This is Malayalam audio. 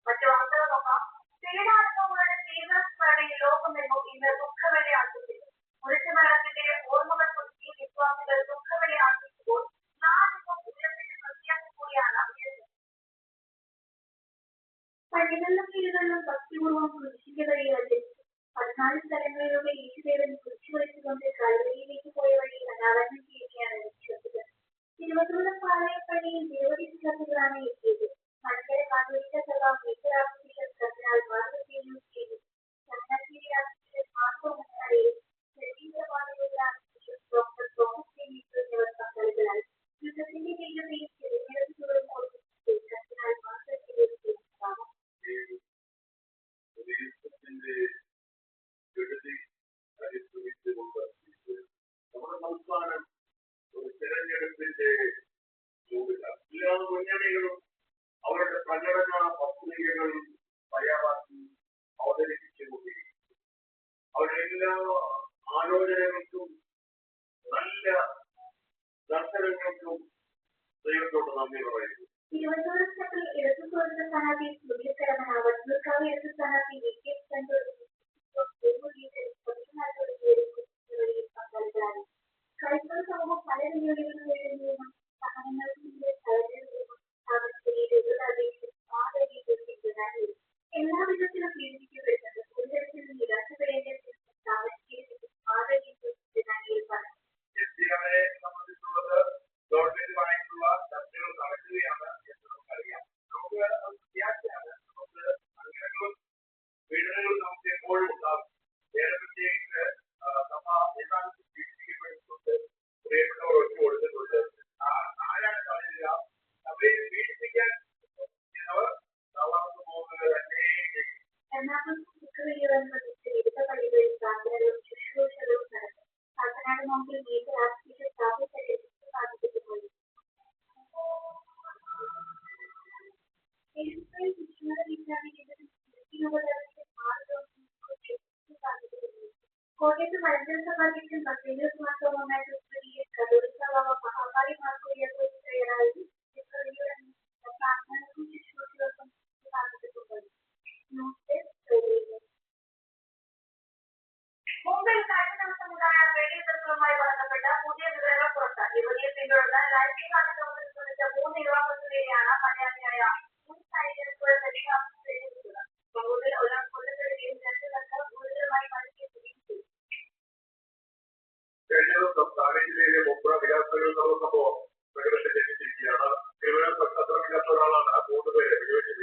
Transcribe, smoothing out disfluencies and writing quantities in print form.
മറ്റു വാർത്തകൾ നോക്കാം. പീഡാനുഭവങ്ങളുടെ തീവ്ര സ്ഫോടനയിൽ ലോകമെങ്ങും ഇന്ന് ദുഃഖവെള്ളി ആഘോഷിക്കുന്നു. കുരിശുമരണത്തിന്റെ ഓർമ്മകൾ പുതുക്കി വിശ്വാസികൾ ദുഃഖവെള്ളി ആഘോഷിക്കുമ്പോൾ നാടിനും ഉയർത്തിന്റെ പ്രത്യാശ കൂടിയാണ് ഉയരുന്നത്. പള്ളികളിലും വീടുകളിലും ഭക്തിപൂർവ്വം കുരിശിന്റെ വഴി ആചരിച്ചു. 14 സ്ഥലങ്ങളിലൂടെ യേശുദേവൻ കുരിശു വഹിച്ചുകൊണ്ട് കൽവരിയിലേക്ക് പോയ വഴി അനാവരണം ചെയ്യുകയാണ് വിശ്വസിച്ചത്. തിരുവനന്തപുരം പാളയപ്പള്ളിയിൽ നിരവധി വിശ്വാസികളാണ് എത്തിയത്. മലങ്കര കാതോലിക്ക സഭ മേജർ ബിഷപ്പ് കർദിനാൾ മാർഗ്ഗരേറ്റിയസ് ചെയ്തു. ചങ്ങനാശ്ശേരി ആർച്ച് മാർത്തോമത്താരെയും ശരീരപാതയുള്ള ബിഷപ്പ് ഡോക്ടർ തോമസ് കെന്നീസ് എന്നിവർ പങ്കാളികളായി. യുദ്ധത്തിന്റെ തീവ്രതയും തിരഞ്ഞെടുപ്പ് തുടർന്ന് കർദിനാൾ മാർഗ്ഗരേറ്റിയസ് ചെയ്തു. കാലഘട്ടത്തിന്റെ ചൂടില്ല. എല്ലാ മുന്നണികളും അവരുടെ പ്രകടന പത്രികകൾ തയ്യാറാക്കി അവതരിപ്പിച്ചുകൊണ്ടിരിക്കും. അവരുടെ എല്ലാ ആലോചനകൾക്കും നല്ല ദർശനങ്ങൾക്കും ദൈവത്തോട് നന്ദി പറയുന്നു. തിരുവനന്തപുരം സെൻട്രൽ ഇടതു സ്വതന്ത്ര സ്ഥാനാർത്ഥി സുധീർക്കരമന വട്ടിയൂർക്കാവ് ഇടതു സ്ഥാനാർത്ഥി വി.കെ. പങ്കാളികളാണ്. ക്രൈസ്തവ സമൂഹം പല വെല്ലുവിളികളും നേരിടുന്നതിനും സഹനങ്ങൾക്ക് മുന്നിൽ തളരുന്നതിനും എല്ലാ വിധത്തിലും പീഡിപ്പിക്കപ്പെടുന്നത് ഒരു തരത്തിലും നിരാശപ്പെടേണ്ട സംബന്ധിച്ചുള്ളത് ഗവൺമെന്റുമായിട്ടുള്ള ചർച്ചകൾ നടക്കുകയാണ് എന്ന് നമുക്കറിയാം. നമുക്ക് പ്രത്യാശയാണ്. നമുക്ക് അങ്ങനെകളും പീഡനങ്ങളും നമുക്ക് എപ്പോഴും ഉണ്ടാകും. വേറെ പ്രത്യേകിച്ച് സഭ ഏതാണ്ട് പീഡിപ്പിക്കപ്പെട്ടിട്ടുണ്ട്, പ്രിയപ്പെട്ടവർ ഒറ്റ കൊടുത്തിട്ടുണ്ട്. ആരാണ് പറയുക? സഭയെ പീഡിപ്പിക്കാൻ തളർന്നു പോകുന്നത് തന്നെ. ശുശ്രൂഷകളും നടക്കും. കാക്കനാട് നോക്കിൽ മേജർ ആർച്ച് ബിഷപ്പ് സ്ഥാപിക്കപ്പെട്ടു. കോട്ടയത്ത് മലങ്കര സഭാധ്യക്ഷൻ ബസേലിയോസ് മാർ തോമാസ് കത്തോലിക്ക ബാവ മഹാമാരി മാർക്കോലിയാക്കോസ് തയ്യാറായി പ്രാർത്ഥനകൾക്കും ശുശ്രൂഷകൾക്കും സ്ഥാപിച്ചിട്ടുണ്ട്. മുംബൈയിൽ കഴിഞ്ഞ ദിവസമുണ്ടായ വെടിവെപ്പുകളുമായി ബന്ധപ്പെട്ട പുതിയ വിവരങ്ങൾ പുറത്താക്കി. യുവതിയെ പിന്തുടർന്ന് ലൈംഗിക അതിക്രമത്തിൽ ശ്രമിച്ച 3 യുവാക്കൾക്കെതിരെയാണ് മലയാളിയായ മുൻ സൈനികർക്ക് ദക്ഷിണാഫ്രിക്ക തെളിയിച്ചത്. സംഭവത്തിൽ ഒരാൾ കൊല്ലപ്പെടുകയും 2 പേർക്ക് ഗുരുതരമായി പരിക്കേൽക്കുകയും ചെയ്തു. കഴിഞ്ഞ ദിവസം താനെ ജില്ലയിലെ മുംബ്ര വിലാസങ്ങൾ നടന്ന സംഭവം പ്രകടനത്തിലെത്തിയിരിക്കുകയാണ്. ക്രിമിനൽ പശ്ചാത്തലമില്ലാത്ത ഒരാളാണ് 3 പേരെ ഉപയോഗിച്ചത്.